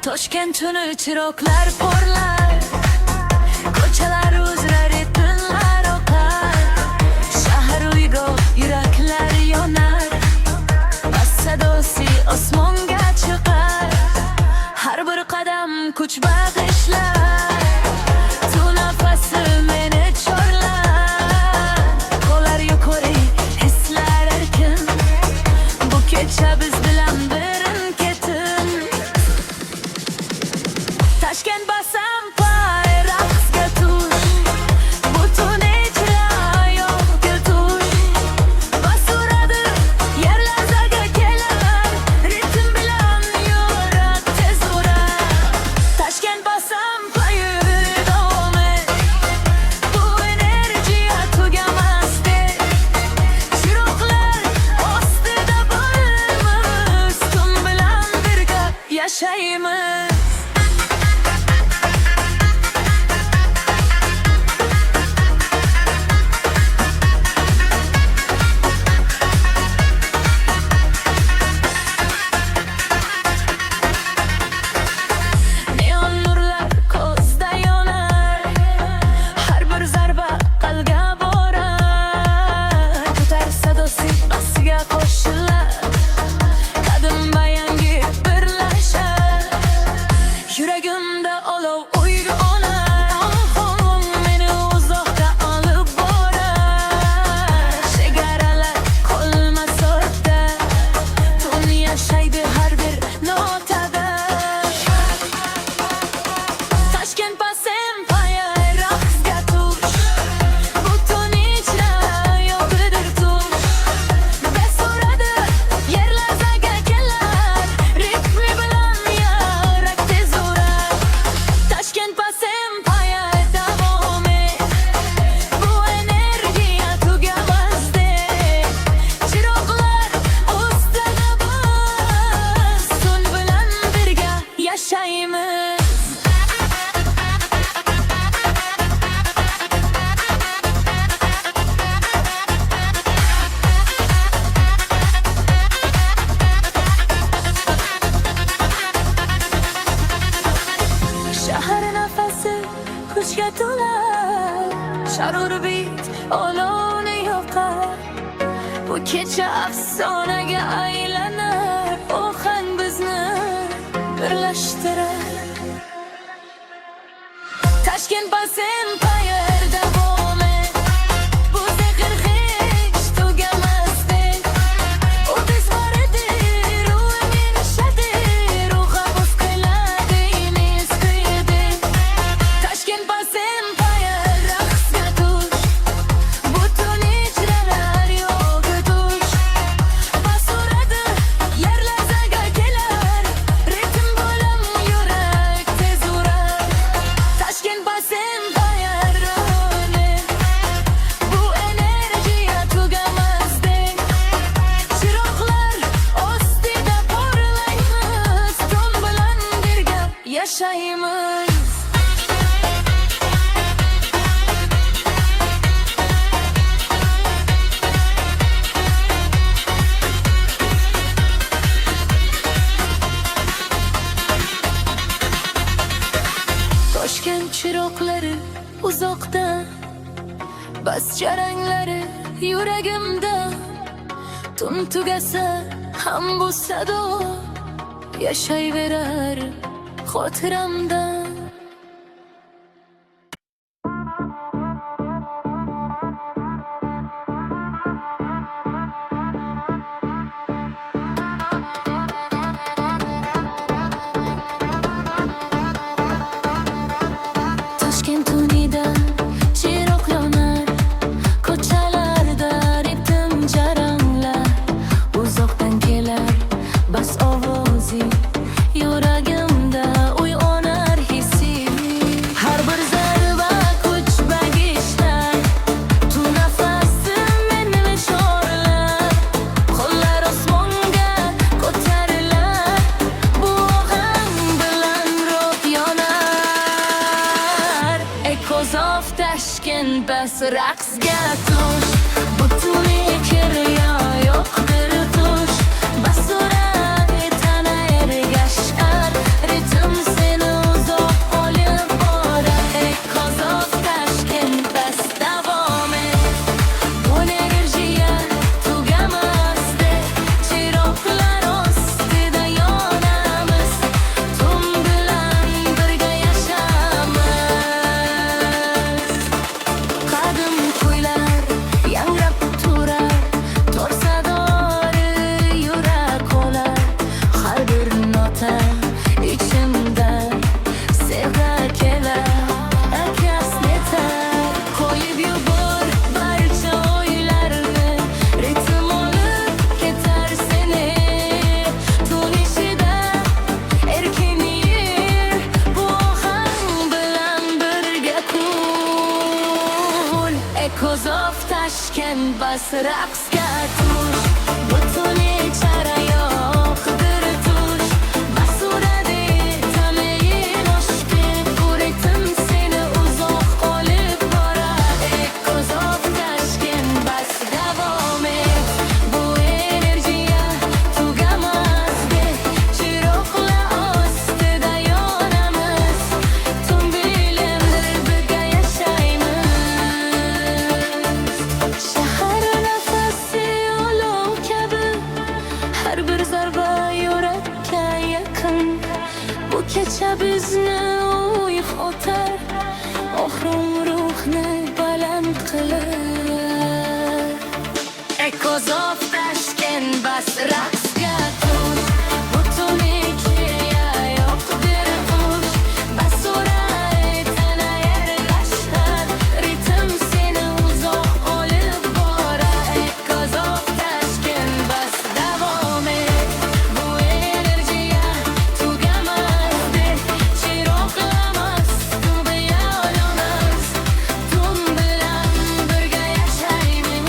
Toshkent tuni chiroqlar porlar, ko'chalar uzra ritimlar oqar, shahar uyg'oq, yuraklar yonar, bas sadosi osmonga chiqar, har bir qadam kuch bag'ishlar, tu nafasi meni chorlar, qo'llar yuqori, hislar erkin, bu kecha biz bilan birin-ketin. Toshkent basam pay raqsga tush, butun ichra yo'q tush, bas uradi yer larzaga kelar, ritm bilan yurak tez urar. Toshkent basam pay davom et, bu energiya tugamasdek, chiroqlar ostida bo'lamiz, tun bilan birga yashaymiz. Yuragimda olov uyg'onar, meni uzoqqa olib borar, chegaralar qolmas ortda, tun yashaydi har bir notada. Toshkent basam paya raqsga tush, butun ichra yo'qdir tush, bas uradi yer larzaga kelar, ritmi bilan yurak tez urar. Toshkent basam paya davom et, bu energiya tugamasdek, chiroqlar ostida biz, tun bilan birga yashaymiz. Shahar nafasi kuchga to'lar, sharur bit olovni yoqar, bu kecha afsonaga aylanar, ohang bizni birlashtirar. Toshkent basam paya davom et, bu sehr hech tugamasdek, u biz bor edik, ruhim yashadi, ruha buz qiladi imiz kuydi. Toshkent basam paya raqsga tush, butun ijralar yo'q tush, bas uradi yer larzaga kelar, ritm bilan yurak tez urar. Toshkent basam paya davom et, bu energiya tugamasdek, chiroqlar ostida porlaymiz, tun bilan birga yashaymiz. Toshkent chiroqlari uzoqda, bas jaranglari yuragimda, tun tugasa ham bu sado yashayverar xotiramda. Toshkent tunida chiroq yonar, ko'chalarda ritim jaranglar, uzoqdan kelar bas ovozi, yuragimda uyg'onar hissi, har bir zarba kuch bag'ishlar, tu nafasi meni chorlar, qo'llar osmonga ko'tarilar, bu ohang bilan ruh yonar. Echoes of Toshkent bas raqsga tush, butun ichra yo'qdir tush, bas uradi tana ergashar, ritm bas raqsga tush butun charayoqdir tush bas uradi tamayin oshqin bu ritm seni uzoq olib borar ey ko'zoq tashkin bas davom et bu energiya tugamasdek chiroqlar ostida yonamiz tun bilimdir birga yashaymiz shahar nafasi olov kabi har bir zarba yurakka yaqin bu kecha bizni uyg'otar oxrum ruhni baland qilar ey ko'zoq tashkin bas raqsga tush butun yoqdir tush bas uradi tana ergashar ritm seni uzoq olib borar ey ko'zoq tashkin bas davom et bu energiya tugamasdek chiroqlamas tubiya yonamiz tun bilan birga yashaymiz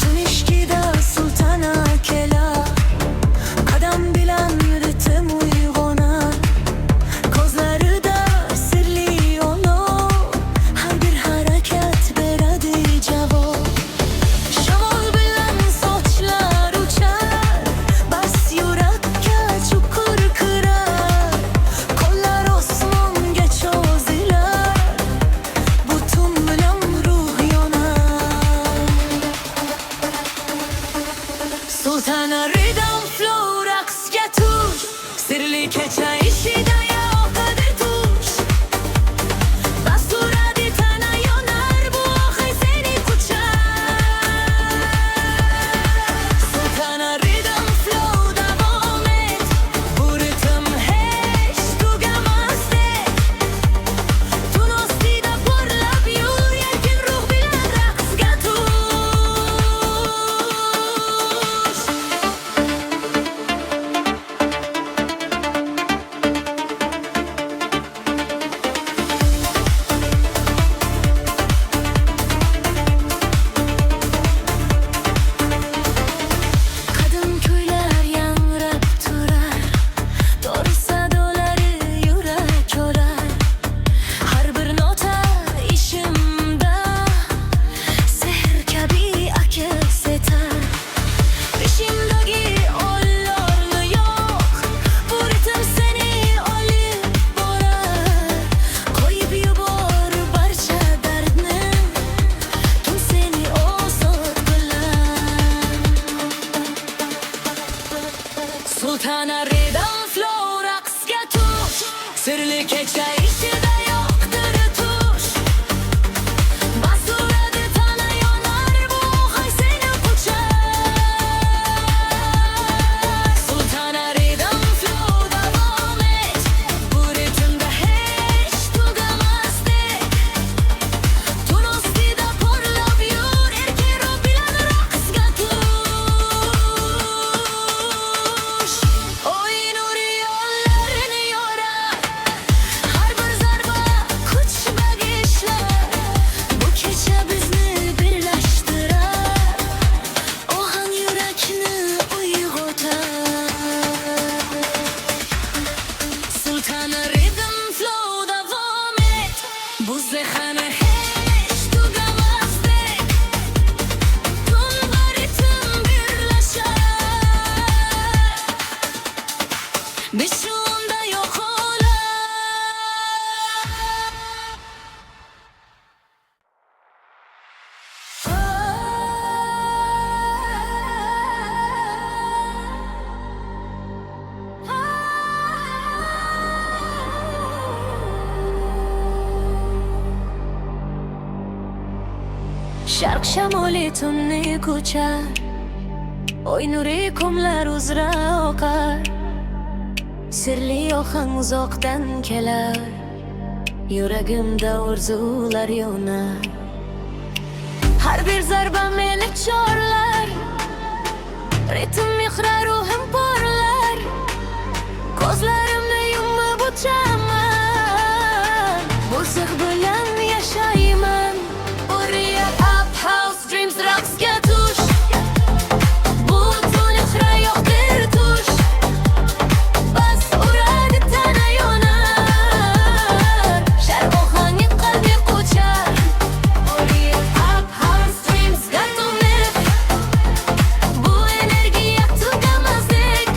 Tunishkida sultan akela qadam bilan ritim uyg'onar ko'zlarida sirli olov har bir harakat beradi javob shamol bilan sochlar uchar bas yurakka chuqur kirar qo'llar osmonga cho'zilar butun bilan ruh yonar Sultana Rhythm Flow raqsga tush sirli kecha ishida yoqadi tush bas uradi tana yonar bu oqay seni quchar Sultana Rhythm Flow davom et bu ritm hech tugamasdek tun ostida porlab yur erkin ruh bilan raqsga tush Qadim kuylar yangrab turar To'ri sadolari yurak yorar Har bir nota ishimda Sehr kabi aks etar Beshimdagi olorli yo'q Bu ritm seni olib borar Qo'yib yubor barcha dardni Tun seni ozod qilar Sultana Rhythm Flow raqsga tush sirli kecha ishida yoqdir tush bas uradi tana yonar bu oqay seni quchar Sultana Rhythm Flow davom et bu ritmda hech tugamasdek tun ostida porlab yur erkin ruh bilan raqsga tush Oy nuri yo'llarini yorar har sharq shamoli tunni ko'char, oy nuri ko'mlar uzra oqar, sirli ohang uzoqdan kelar, yuragimda orzular yonar. Har bir zarba meni chorlar, ritm mehra ruhim porlar, ko'zlarimni yumib o'chaman, bu zig' bilan yashayman. Uriyat up house dreams raqsga tush, butun ixra yoqdir tush, bas uradi tana yonar, sharq ohangi qalbi qo'char. Uriyat up house dreams gatumif, bu energiya tugamasdek,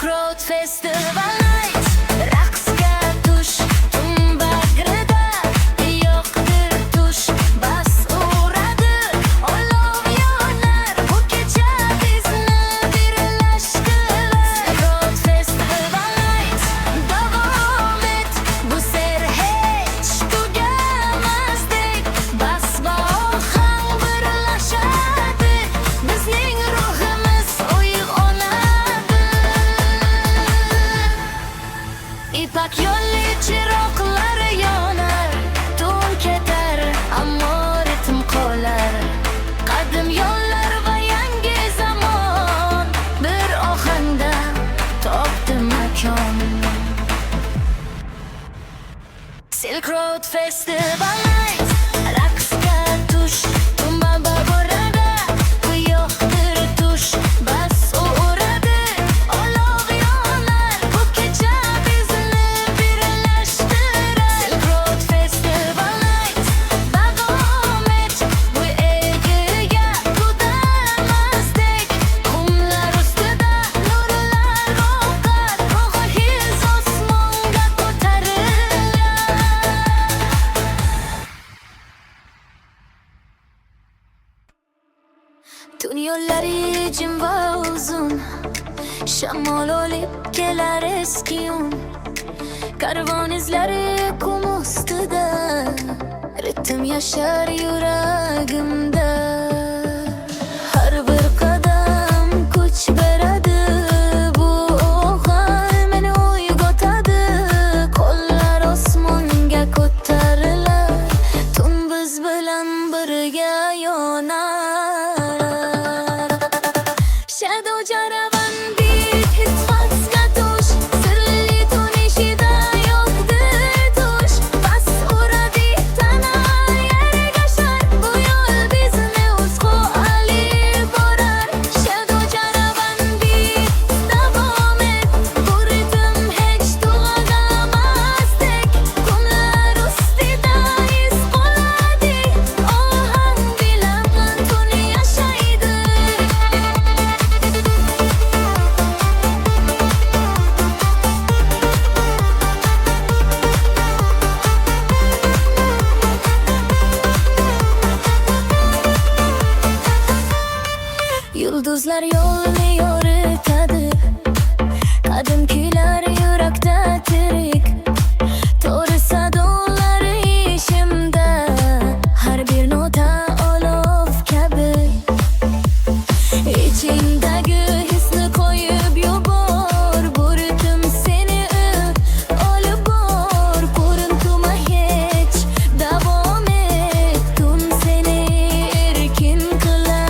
Silk Road Festival Night. Raqsga tush, bag'rida yo'qdir tush, bas uradi olov yonar. Bu kecha bizni birlashtirar. Silk Road Festival Night. Davom et, bu ser hech tugamazdek. Bas va ohang birlashadi, bizning ruhimiz uyg'onadi. Ipak yo'li chiroqlari yonar, tun ketar, ammo ritm qolar. Qadim yo'llar va yangi zamon bir ohangda topdi makon. Silk Road Festival Night. Raqsga tush, bag'rida yo'qdir tush, bas uradi olov yonar. Bu kecha bizni birlashtirar. Silk Road Festival Night. Davom et, bu egiga tutamazdek. Qumlar ustida nurlar oqar, o'g'il osmonga ko'tarilar. Tun yo'llari jim va uzun, shamol olib kelar eski un. Karvon izlari qum ustida, ritm yashar yuragimda. Har bir qadam kuch beradi, bu ohang meni uyg'otadi. Qo'llar osmonga ko'tarilar, tun biz bilan birga yonar. Shadow Jaravan beat hit raqsga tush, sirli tun ishida yo'qdir tush, bas uradi tana yerga shar. Bu yo'l bizni o'zga olib borar. Shadow Jaravan beat, davom et, bu ritm hech tug'amazdek. Qumlar ustida iz qoladi, ohang bilan tun yashaydi. Yulduzlar yo'lni yoritadi, qadim kuylar yurakda tirik. To'g'ri sadolar ishimda, har bir nota olov kabi. Ichingdagi hisni qo'yib yubor, bu ritm seni olib bor. Ko'rinma hech, davom et, tun seni erkin qilar.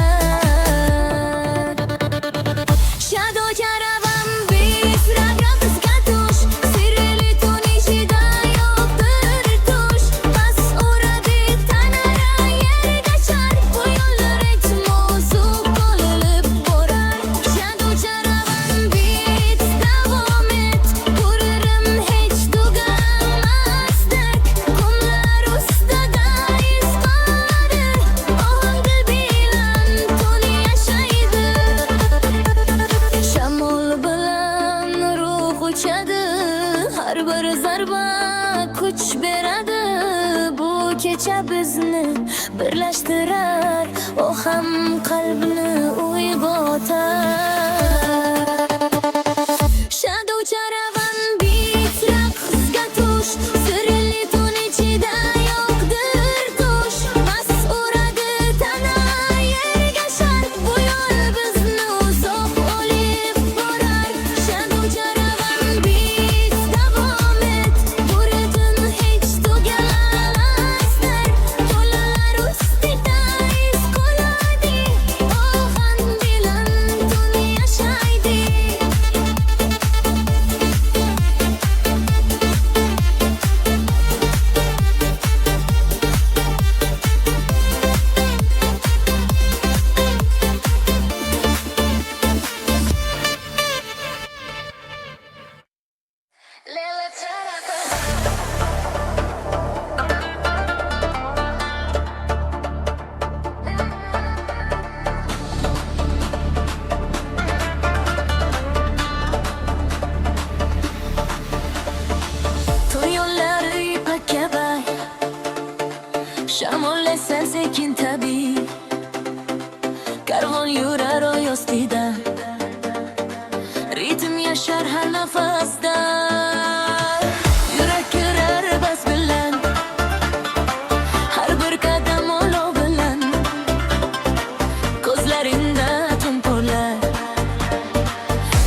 Shadow Jaravan beat, raqsga tush, sirli tun ishida yo'qdir tush, bas uradi tana yerga shar. Bu yo'l ritm ozuq olib borar. Shadow Jaravan beat, davom et, bu ritm hech tugamazdek. Qumlar ustida iz qoladi, ohang bilan tun yashaydi. Shamol bilan ruh uchadi, har bir zarba kuch beradi. Bu kecha bizni birlashtirar, oham qalbni uyg'otar. Shadow Jaravan beat, raqsga tush, sirli tun ichida yo'qdir tush, bas uradi tana yerga shar. Bu yo'l bizni uzoq olib borar. Shadow Jaravan beat, davom et, bu ritm hech tugamazdek. Qo'llar ustida iz qoladi, ohang bilan tun yashaydi. Ritim yashar har nafasda. Yurak yurar bas bilan, har bir qadam olov bilan. Ko'zlaringda tun porlar,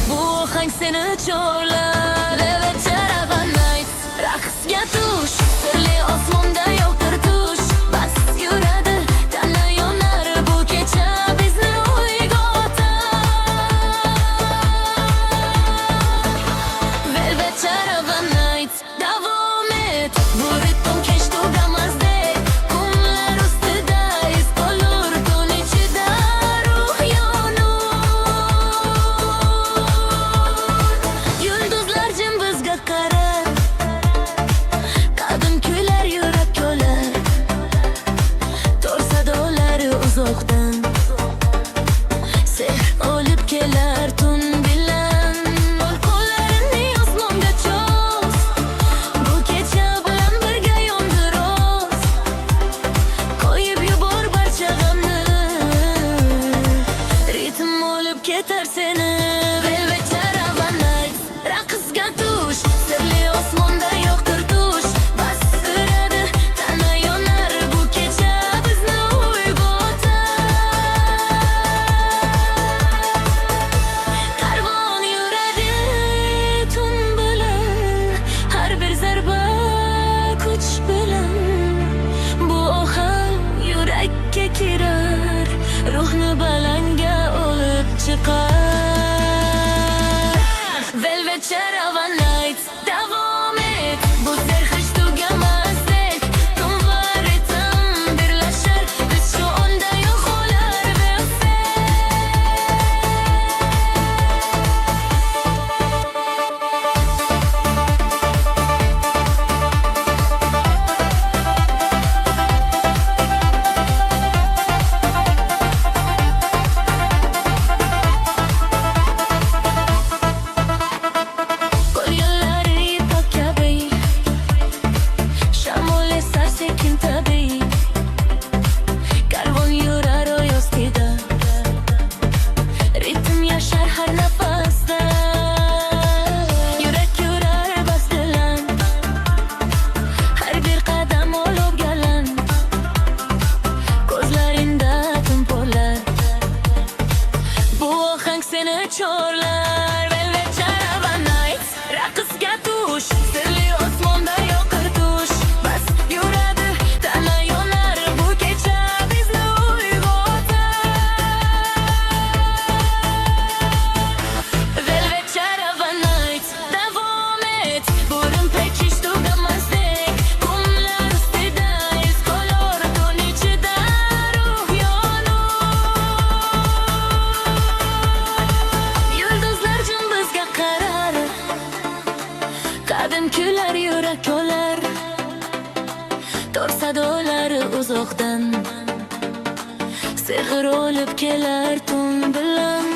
bu ohang seni chorlar. Velvet Caravan Nights, raqsga tush, sirli osmonda yo'qdir tush. Bas yuradi, tana yonar, bu kecha bizni uyg'otar. Velvet Caravan Nights, davom et, bu ritm kech tugamazdek. Kunlar ustida iz qolur, tun ichida ruh yonur. Yulduzlar jim bizga qarar, qadim kuylar yurak yo'lar. Tor sadolari uzoqdan, sehr olib kelar tun bilan. Qo'llarini osmonga cho'z, bu kecha bilan birga yondir oz. Qo'yib yubor barcha g'amni, ritm olib ketar seni. Velvet Caravan Nights, raqsga tush, sirli osmonda yo'qdir tush. Bas uradi, tana yonar, bu kecha bizni uyg'otar. Karvon yuradi tun bilan, har bir zarba kuch bilan. Bu ohang yurakka kirar, ruhni balanga olib chiqar. Velvet Caravan Nights, davom et, bu serxush tugamazdek. Tun va ritm birlashar, biz shu onda yo'q bo'lar Qo'l yo'llari ipak kabi, shamol esar sekin tabiiy. Karvon yurar oy ostida, ritm yashar har nafasda. Yurak yurar bas bilan, har bir qadam olov galan. Ko'zlaringda tun porlar, bu ohang seni chorlar. Velvet Caravan Nights, raqsga tush, sirli osmonda yo'qdir tush. Bas yuradi, tana yonar, bu kecha bizni uyg'otar. Velvet Caravan Nights, davom et, bu ritm kech tugamazdek. Kunlar ustida iz qolur, tun ichida ruh yonur. Yulduzlar jim bizga qarar, qadim kuylar yurak yo'lar. Tor sadolari uzoqdan, sehr olib kelar tun bilan.